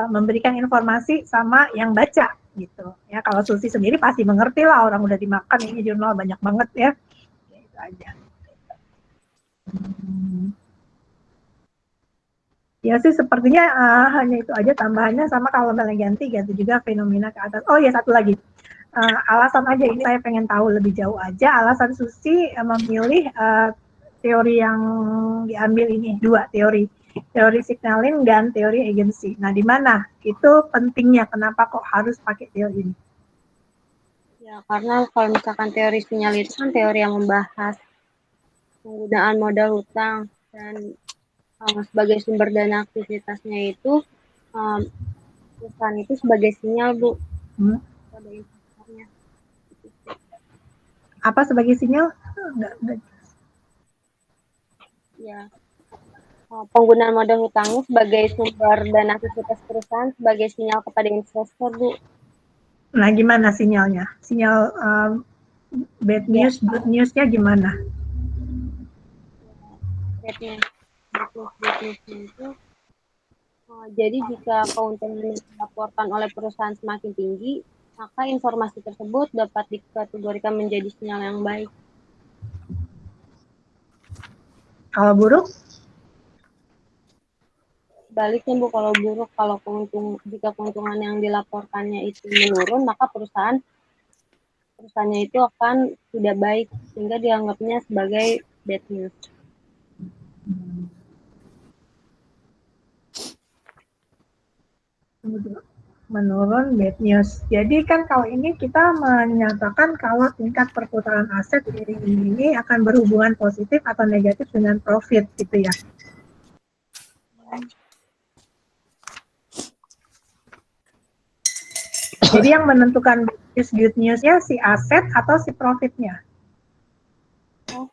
memberikan informasi sama yang baca gitu. Ya kalau Susi sendiri pasti mengerti lah, orang udah dimakan ini jurnal banyak banget ya. Ya itu aja. Ya sih sepertinya hanya itu aja tambahannya, sama kalau misalnya ganti juga fenomena ke atas. Oh ya satu lagi. Alasan aja ini saya pengen tahu lebih jauh aja alasan Susi memilih teori yang diambil ini, dua teori signaling dan teori agensi. Nah, di mana itu pentingnya, kenapa kok harus pakai teori ini? Ya, karena kalau misalkan teori sinyal itu kan teori yang membahas penggunaan modal hutang dan sebagai sumber dana aktivitasnya itu perusahaan itu sebagai sinyal, Bu. Apa sebagai sinyal? Ya, penggunaan modal hutangnya sebagai sumber dana aktivitas perusahaan sebagai sinyal kepada investor, Bu. Nah, gimana sinyalnya? Sinyal bad news, good newsnya gimana? Bad newsnya itu jadi jika keuntungan yang dilaporkan oleh perusahaan semakin tinggi, maka informasi tersebut dapat dikategorikan menjadi sinyal yang baik. Kalau buruk? Sebaliknya, Bu, kalau buruk, jika keuntungan yang dilaporkannya itu menurun, maka perusahaannya itu akan tidak baik, sehingga dianggapnya sebagai bad news. Menurun bad news. Jadi kan kalau ini kita menyatakan kalau tingkat perputaran aset dari ini akan berhubungan positif atau negatif dengan profit gitu ya. Jadi yang menentukan good news-nya si aset atau si profitnya? Oh,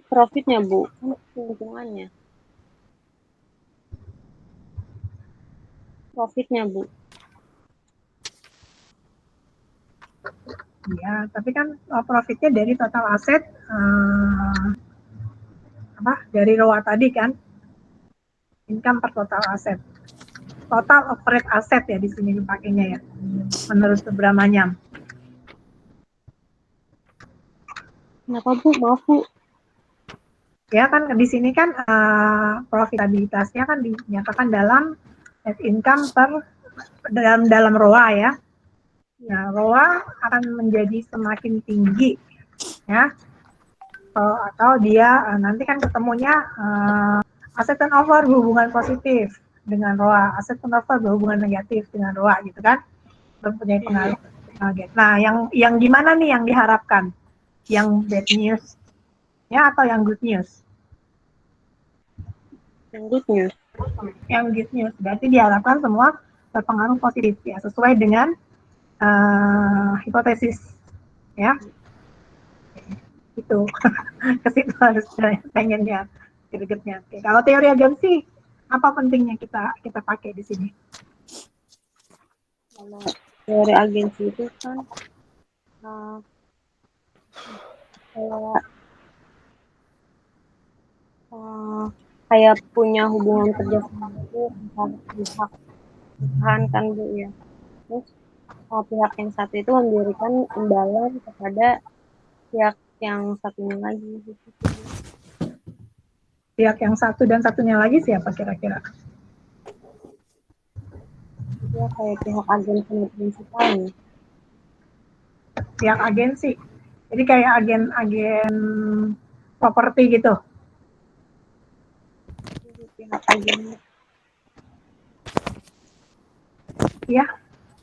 profitnya, Bu, keuntungannya. Profitnya, Bu. Ya, tapi kan profitnya dari total aset dari ROA tadi kan, income per total aset. Total operate aset ya di sini dipakainya ya, menurut Subramanyam. Kenapa, Bu? Maaf, Bu. Ya kan di sini kan profitabilitasnya kan dinyatakan dalam net income per dalam ROA ya. Nah, ROA akan menjadi semakin tinggi ya. Atau dia nanti kan ketemunya aset turnover berhubungan positif dengan ROA, aset turnover berhubungan negatif dengan ROA gitu kan, mempunyai pengaruh. Nah, yang gimana nih yang diharapkan? Yang bad news ya atau yang good news? Yang good news. Yang good news berarti diharapkan semua berpengaruh positif ya, sesuai dengan hipotesis ya. Itu ke situ harus pengennya gregetnya. Oke. Kalau teori agensi apa pentingnya kita pakai di sini? Kalau teori agensi itu kan kayak punya hubungan kerjasama itu antara pihak kan, Bu ya. Terus pihak yang satu itu memberikan imbalan kepada pihak yang satunya lagi. Pihak yang satu dan satunya lagi siapa kira-kira? Ya kayak pihak agen sama prinsipalnya. Pihak agensi. Jadi kayak agen properti gitu. agen. Ya,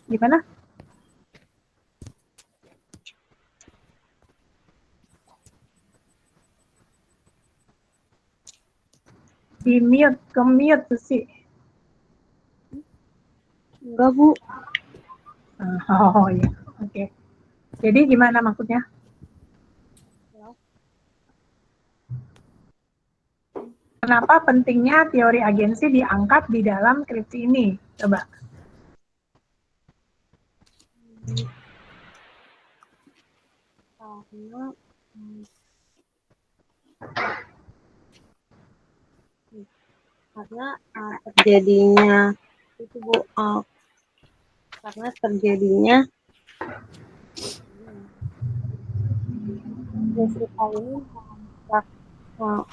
gimana? Di mute, ke mute Susi. Enggak, Bu. Oh ya, oke. Jadi gimana maksudnya? Kenapa pentingnya teori agensi diangkat di dalam skripsi ini? Coba. Karena terjadinya itu, Bu, karena terjadinya prinsipal ini mengikat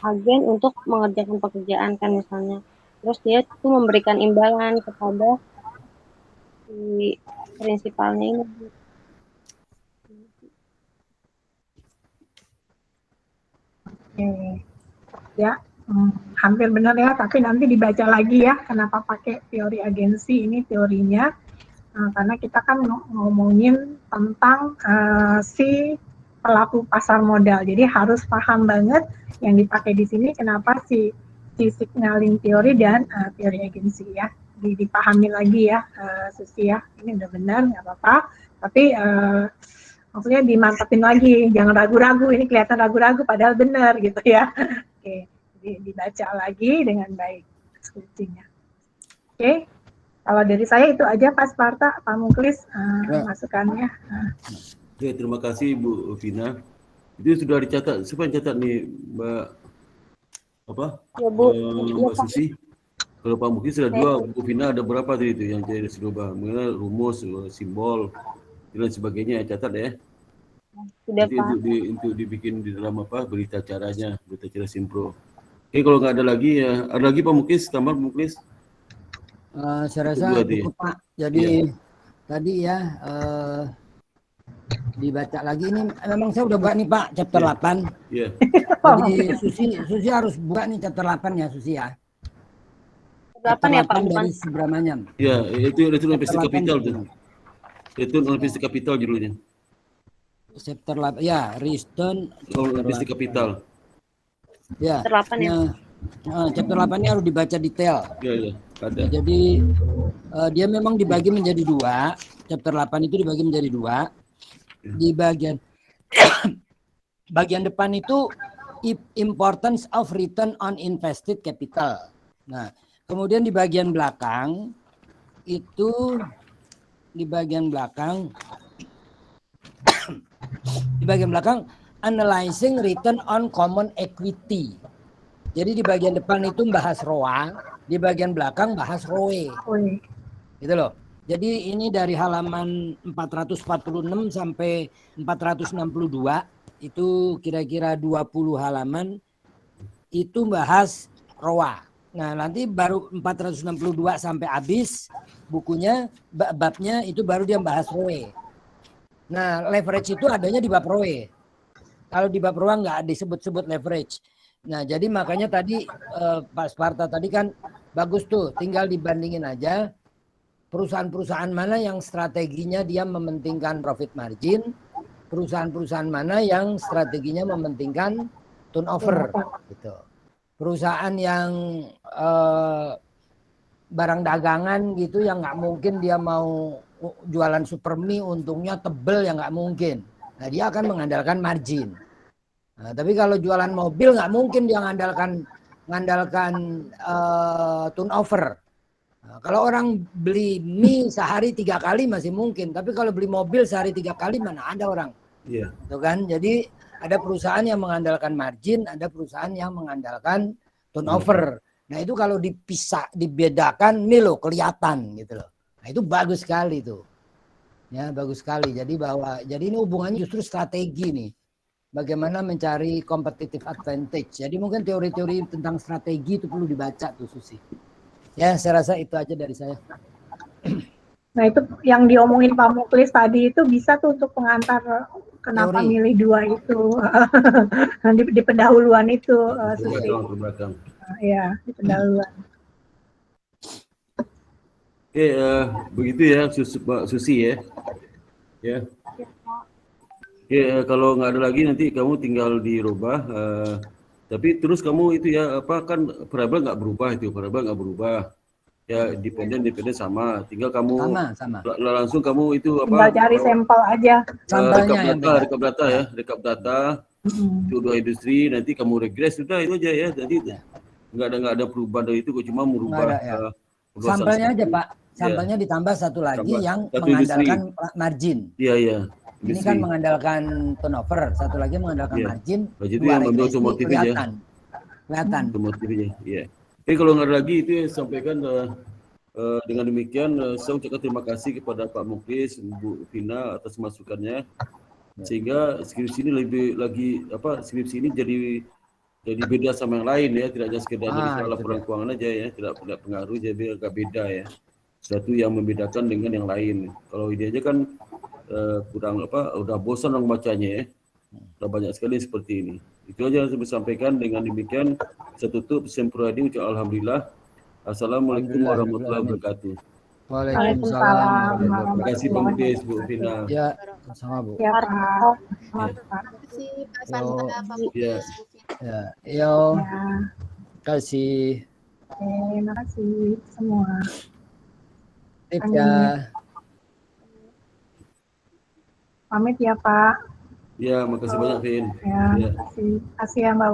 agen untuk mengerjakan pekerjaan kan misalnya. Terus dia itu memberikan imbalan kepada si prinsipalnya ini, Bu. Oke. Ya, hampir benar ya, tapi nanti dibaca lagi ya, kenapa pakai teori agensi ini teorinya. Karena kita kan ngomongin tentang si pelaku pasar modal, jadi harus paham banget yang dipakai di sini kenapa si signaling teori dan teori agensi ya. Dipahami lagi ya, Susi ya, ini udah benar nggak apa-apa, tapi maksudnya dimantapin lagi, jangan ragu-ragu, ini kelihatan ragu-ragu padahal benar gitu ya. Oke, dibaca lagi dengan baik skripsinya. Oke. Kalau dari saya itu aja Pak Sparta, Pak Muklis masukannya. Ya, terima kasih Bu Vina. Itu sudah dicatat. Siapa yang catat nih, Mbak Ya, Bu. Mbak Susi? Kalau Pak Muklis sudah dua, Bu Vina ada berapa tadi itu yang jadi sudah mengenai rumus, simbol, dan sebagainya, catat ya. Sudah, Nanti Pak. untuk dibikin di dalam berita acaranya, berita acara Simpro. Oke, kalau nggak ada lagi ya, ada lagi Pak Muklis, tambah Pak Muklis. Saya rasa cukup Pak. Jadi tadi ya dibaca lagi ini memang saya udah buka nih Pak chapter 8. Iya. Jadi Susi harus buka nih chapter 8 ya Susi ya. 8 ya Pak, bukan? Dari Subramanian. Iya, itu investasi kapital tuh. Itu investasi kapital judulnya. Chapter 8 ya, return investasi kapital. Ya. Chapter 8 ya. Chapter 8 ini harus dibaca detail. Iya, ada. Jadi dia memang dibagi menjadi dua. Chapter 8 itu dibagi menjadi dua. Di bagian bagian depan itu importance of return on invested capital. Nah, kemudian di bagian belakang itu di bagian belakang analyzing return on common equity. Jadi di bagian depan itu bahas ROA, di bagian belakang bahas ROE. Gitu loh. Jadi ini dari halaman 446 sampai 462, itu kira-kira 20 halaman itu bahas ROA. Nah, nanti baru 462 sampai habis bukunya, babnya itu baru dia bahas ROE. Nah, leverage itu adanya di bab ROE. Kalau di bab ROA nggak disebut-sebut leverage. Nah, jadi makanya tadi Pak Sparta tadi kan bagus tuh, tinggal dibandingin aja perusahaan-perusahaan mana yang strateginya dia mementingkan profit margin, perusahaan-perusahaan mana yang strateginya mementingkan turnover gitu. Perusahaan yang barang dagangan gitu yang nggak mungkin dia mau jualan supermi untungnya tebel yang nggak mungkin. Nah, dia akan mengandalkan margin. Nah, tapi kalau jualan mobil nggak mungkin dia mengandalkan turnover. Nah, kalau orang beli mie sehari 3 kali masih mungkin, tapi kalau beli mobil sehari 3 kali mana ada orang. Iya. Tuh kan? Jadi ada perusahaan yang mengandalkan margin, ada perusahaan yang mengandalkan turnover. Nah, itu kalau dibedakan nih loh kelihatan gitu loh. Nah, itu bagus sekali tuh. Ya, bagus sekali. Jadi ini hubungannya justru strategi nih. Bagaimana mencari competitive advantage. Jadi mungkin teori-teori tentang strategi itu perlu dibaca tuh Susi. Ya, saya rasa itu aja dari saya. Nah, itu yang diomongin Pak Muklis tadi itu bisa tuh untuk pengantar kenapa Teori. milih dua itu di pendahuluan itu Susi. Belakang. Ya, di pendahuluan. Oke, begitu ya, Mbak Susi ya. Ya. Oke, kalau nggak ada lagi nanti kamu tinggal dirubah. Tapi terus kamu itu ya apa kan variabel nggak berubah itu, variabel nggak berubah. Ya dependen sama. Tinggal kamu Sama. langsung kamu itu Tinggal apa? cari sampel aja. Sampelnya yang beda. Rekap data. Itu dua industri, nanti kamu regres sudah itu aja ya. Jadi nggak ada perubahan dari itu, kok cuma merubah Nggak ada, ya. perluasan Sampelnya aja satu. Pak. Sampelnya ditambah satu lagi Tambah yang satu mengandalkan margin. Iya. Ini Industri. kan mengandalkan turnover, satu lagi mengandalkan Iya. margin. Nah, jadi Dua yang ambil regresi otomotif aja. kelihatan. Otomotifnya, iya. Tapi kalau nggak ada lagi itu yang sampaikan dengan demikian saya ucapkan terima kasih kepada Pak Muklis, Bu Vina atas masukannya, sehingga skripsi ini skripsi ini jadi beda sama yang lain ya, tidak hanya sekedar dari soal laporan keuangan aja ya, tidak pengaruh, jadi agak beda ya. Satu yang membedakan dengan yang lain. Kalau ini aja kan udah bosan orang bacanya ya. Udah banyak sekali seperti ini. Itu aja yang saya sampaikan. Dengan demikian saya tutup Sempro ini. Alhamdulillah. Assalamualaikum warahmatullahi wabarakatuh. Waalaikumsalam. Terima kasih Pak Muklis, Bu Vina. Ya, sama Bu. Ya, Pak. Terima kasih Pak Spanta, Pak Muklis, Bu Vina. Ya, yo. Kasih. Terima kasih semua. Tips ya. Pamit ya Pak. Ya, makasih banyak Vin. Ya, kasih ya Mbak.